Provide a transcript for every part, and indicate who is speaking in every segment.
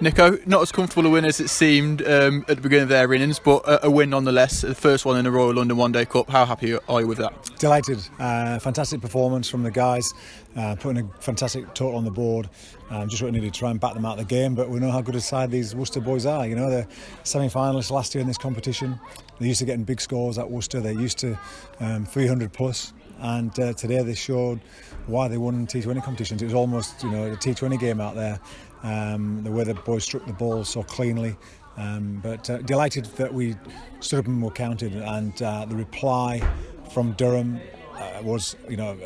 Speaker 1: Nico, not as comfortable a win as it seemed at the beginning of their innings, but a win nonetheless. The first one in the Royal London One Day Cup. How happy are you with that?
Speaker 2: Delighted. Fantastic performance from the guys, putting a fantastic total on the board. Just what we needed to try and back them out of the game, but we know how good a side these Worcester boys are. You know, they're semi-finalists last year in this competition. They're used to getting big scores at Worcester. They're used to 300 plus. And today they showed why they won T20 competitions. It was almost, a T20 game out there. The way the boys struck the ball so cleanly. But delighted that we stood up and were counted. And the reply from Durham was,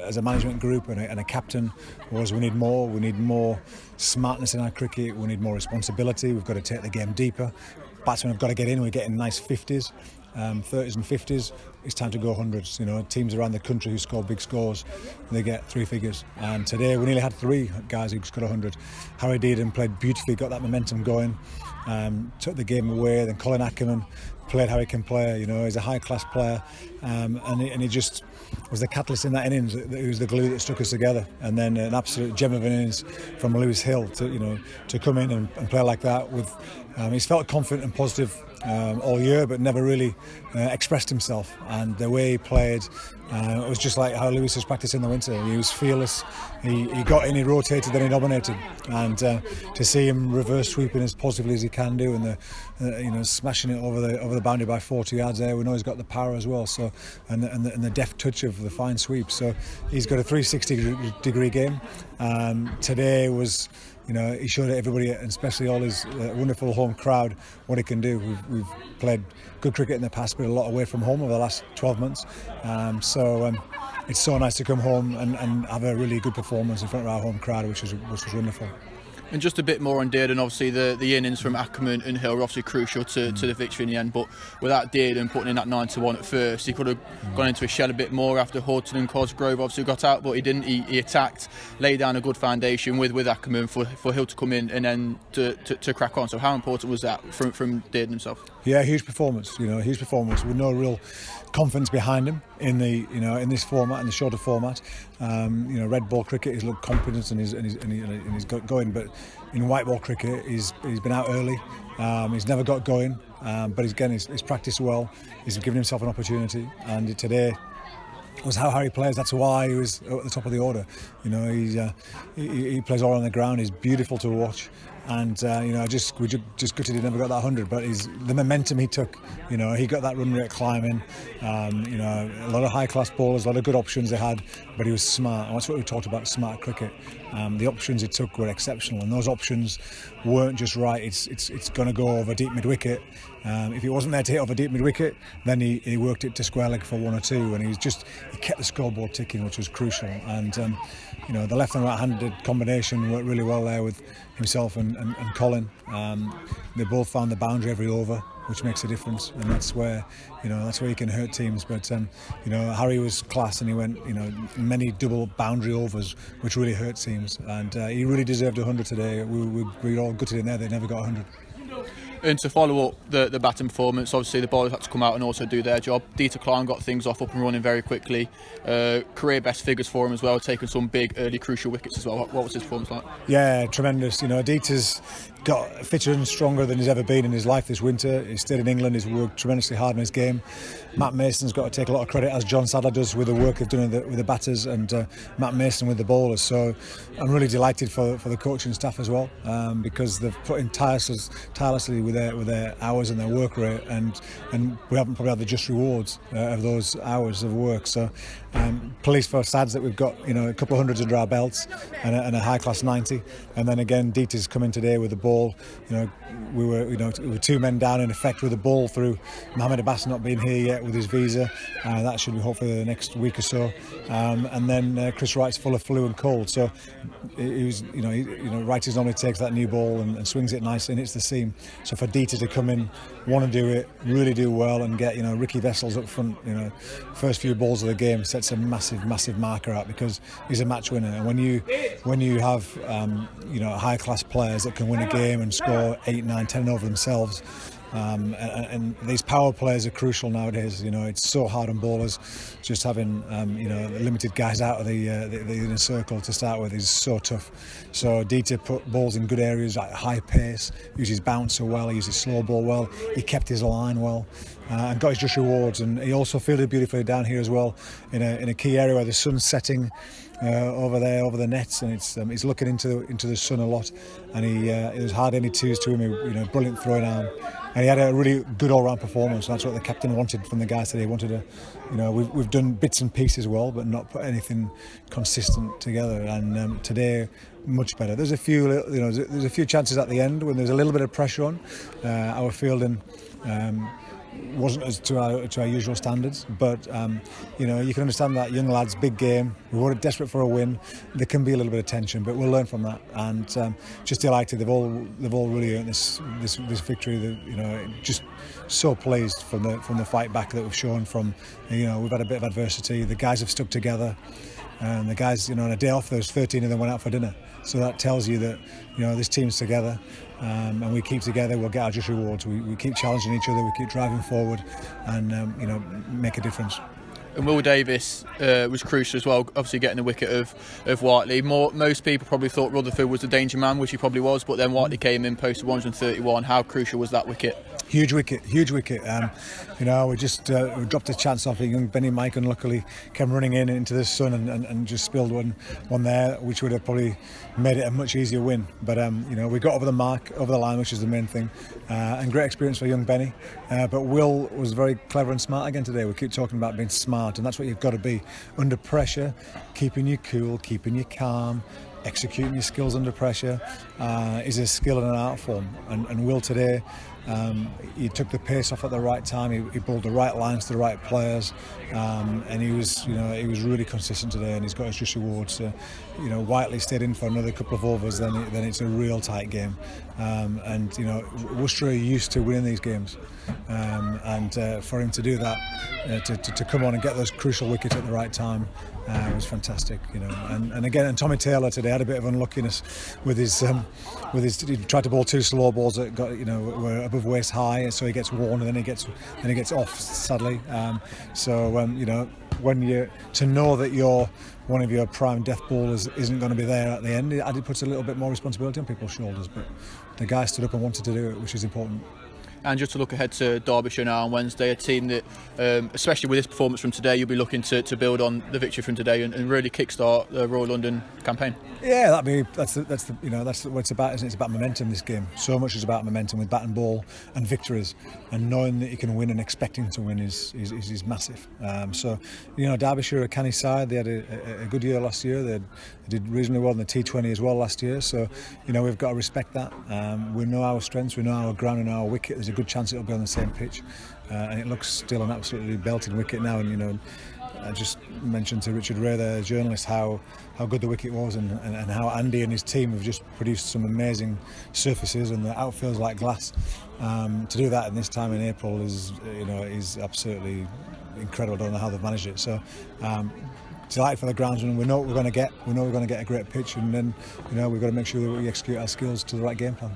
Speaker 2: as a management group and a captain, was we need more. We need more smartness in our cricket. We need more responsibility. We've got to take the game deeper. Batsmen have got to get in. We're getting nice 50s. 30s and 50s, it's time to go hundreds. Teams around the country who score big scores, they get three figures. And today we nearly had three guys who scored 100. Harry Dearden played beautifully, got that momentum going, took the game away. Then Colin Ackerman played how he can play. He's a high-class player, and he just was the catalyst in that innings. It was the glue that stuck us together. And then an absolute gem of an innings from Lewis Hill to come in and play like that. With he's felt confident and positive all year, but never really expressed himself. And the way he played, it was just like how Lewis was practicing in the winter. He was fearless. He got in, he rotated, then he dominated. And to see him reverse sweeping as positively as he can do, and smashing it over the boundary by 40 yards there, we know he's got the power as well. So and the deft touch of the fine sweep. So he's got a 360-degree game. Today was. He showed everybody, and especially all his wonderful home crowd, what he can do. We've played good cricket in the past, but a lot away from home over the last 12 months. It's so nice to come home and have a really good performance in front of our home crowd, which was wonderful.
Speaker 1: And just a bit more on Dearden, obviously the innings from Ackerman and Hill are obviously crucial to the victory in the end, but without Dearden putting in that 9-1 at first, he could have gone into his shell a bit more after Horton and Cosgrove obviously got out, but he didn't. He attacked, laid down a good foundation with Ackerman for Hill to come in and then to crack on. So how important was that from Dearden himself?
Speaker 2: Yeah, huge performance, huge performance with no real confidence behind him in the in this format, in the shorter format. Red ball cricket, he's looked confident and he's got going, but in white ball cricket he's been out early. He's never got going, but he's practiced well. He's given himself an opportunity, and today was how Harry plays. That's why he was at the top of the order. He plays all on the ground. He's beautiful to watch. And we just gutted he never got that 100, but the momentum he took, he got that run rate climbing. A lot of high class bowlers, a lot of good options they had, but he was smart, and that's what we talked about, smart cricket. The options he took were exceptional, and those options weren't just right. It's going to go over deep mid wicket. If he wasn't there to hit over deep mid wicket, then he worked it to square leg for one or two, and he kept the scoreboard ticking, which was crucial. And the left and right handed combination worked really well there with himself and Colin. They both found the boundary every over, which makes a difference, and that's where you can hurt teams. But Harry was class, and he went many double boundary overs, which really hurt teams, and he really deserved 100 today. We all gutted in there; they never got 100.
Speaker 1: And to follow up the batting performance, obviously the bowlers had to come out and also do their job. Dieter Klein got things up and running very quickly. Career best figures for him as well, taking some big early crucial wickets as well. What was his performance like?
Speaker 2: Yeah, tremendous. Dieter's got fitter and stronger than he's ever been in his life this winter. He's stayed in England, he's worked tremendously hard on his game. Matt Mason's got to take a lot of credit, as John Sadler does, with the work they've done with the batters, and Matt Mason with the bowlers. So I'm really delighted for the coaching staff as well, because they've put in tirelessly with their hours and their work rate, and we haven't probably had the just rewards of those hours of work. So pleased for Sads that we've got a couple of hundreds under our belts and a high class 90, and then again Dieter's come in today with the ball. We were two men down in effect with the ball through Mohamed Abbas not being here yet with his visa. That should be hopefully the next week or so, and then Chris Wright's full of flu and cold, so Wright normally takes that new ball and swings it nicely and hits the seam. So for Dieter to come in, want to do it, really do well, and get Ricky Vessels up front, first few balls of the game sets a massive marker out, because he's a match winner. And when you have high class players that can win a game and score 8, 9, 10 over themselves, And these power plays are crucial nowadays. You know, it's so hard on bowlers. Just having limited guys out of the inner circle to start with is so tough. So Dieter put balls in good areas at high pace, uses bouncer well, he uses slow ball well, he kept his line well, and got his just rewards. And he also fielded beautifully down here as well, in a key area where the sun's setting over there, over the nets, and he's looking into the sun a lot. And there's hardly any twos to him. Brilliant throwing arm. And he had a really good all-round performance. That's what the captain wanted from the guys today. He wanted we've done bits and pieces well, but not put anything consistent together. And today, much better. There's a few chances at the end when there's a little bit of pressure on. Our fielding wasn't as to our usual standards, but you can understand that young lads, big game. We were desperate for a win. There can be a little bit of tension, but we'll learn from that. And just delighted they've all really earned this victory. Just so pleased from the fight back that we've shown. We've had a bit of adversity. The guys have stuck together. And the guys, on a day off, there's 13 of them went out for dinner. So that tells you that, this team's together, and we keep together. We'll get our just rewards. We keep challenging each other. We keep driving forward, and make a difference.
Speaker 1: And Will Davis was crucial as well, obviously getting the wicket of Whiteley. Most people probably thought Rutherford was the danger man, which he probably was, but then Whiteley came in, posted 131. How crucial was that wicket?
Speaker 2: Huge wicket. We just dropped a chance off. Young Benny Mike unluckily came running into the sun and just spilled one there, which would have probably made it a much easier win. But we got over the mark, over the line, which is the main thing, and great experience for young Benny. But Will was very clever and smart again today. We keep talking about being smart, and that's what you've got to be under pressure, keeping you cool, keeping you calm. Executing your skills under pressure is a skill and an art form. And Will today, he took the pace off at the right time. He bowled the right lines to the right players, and he was really consistent today. And he's got his just rewards. Whiteley stayed in for another couple of overs. Then it's a real tight game. And Worcestershire are used to winning these games, and for him to do that, to come on and get those crucial wickets at the right time. Was fantastic, and Tommy Taylor today had a bit of unluckiness with his he tried to bowl two slow balls that got were above waist high, so he gets worn and then he gets off sadly. When to know that one of your prime death bowlers isn't going to be there at the end, it puts a little bit more responsibility on people's shoulders. But the guy stood up and wanted to do it, which is important.
Speaker 1: And just to look ahead to Derbyshire now on Wednesday, a team that, especially with this performance from today, you'll be looking to build on the victory from today and really kickstart the Royal London campaign.
Speaker 2: Yeah, that's what it's about, isn't it? It's about momentum. This game, so much is about momentum with bat and ball and victories, and knowing that you can win and expecting to win is massive. Derbyshire are a canny side. They had a good year last year. They did reasonably well in the T20 as well last year. So we've got to respect that. We know our strengths, we know our ground and our wicket. There's a good chance it'll be on the same pitch, and it looks still an absolutely belting wicket now. And I just mentioned to Richard Ray, the journalist, how good the wicket was, and how Andy and his team have just produced some amazing surfaces, and the outfield's like glass. To do that in this time in April is absolutely incredible. I don't know how they've managed it. So delighted for the groundsman. We know what we're going to get. We know we're going to get a great pitch, and then we've got to make sure that we execute our skills to the right game plan.